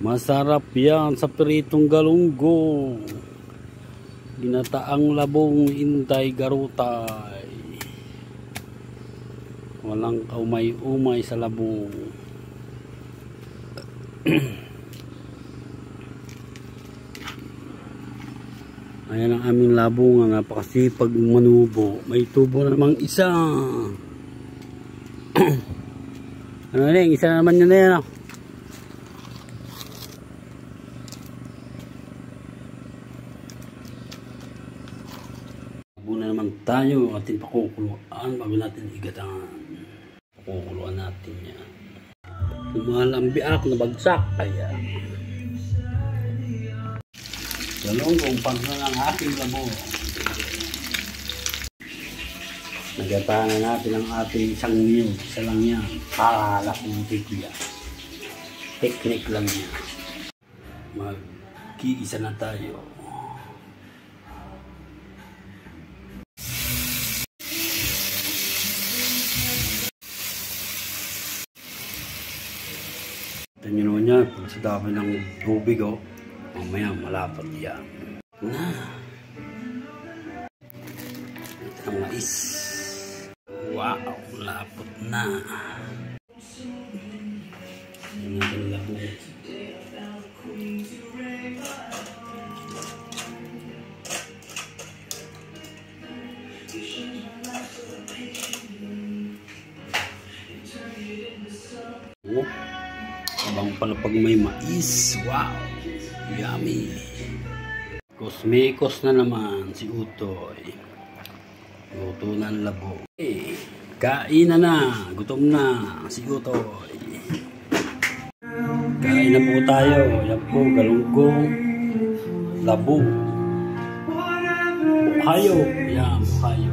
Masarap yan sa pritong galunggong. Ginataang labong Inday garutay. Walang kaumay-umay sa labong. Ayan ang aming labong, napakasipag manubo. May tubo na namang isa. Ano na yung isa na naman yun na yan. Labo na naman tayo, ating pakukuluan bago natin igatan. Pakukuluan natin yan. Kumahal ang biak na bagsak. Ayan. Galunggong pag na ng ating labo. Nagatahan na natin ang ating isang niyog. Isa lang yan. Kalakutin ko yan. Teknik lang yan. Mag-iisa na tayo. Tignan nyo naman yan. Pag sa dami ng tubig, mamaya malapot yan. Na. Ito ang mais. Wow, malapot na. Yan natin labo. Abang pala pag may mais. Wow, yummy. Kosmekos na naman si Utoy. Luto ng labo. Kain na. Gutom na si Utoy. Kain na po tayo. Yan po, galunggong, labo, bukayo. Yan, bukayo.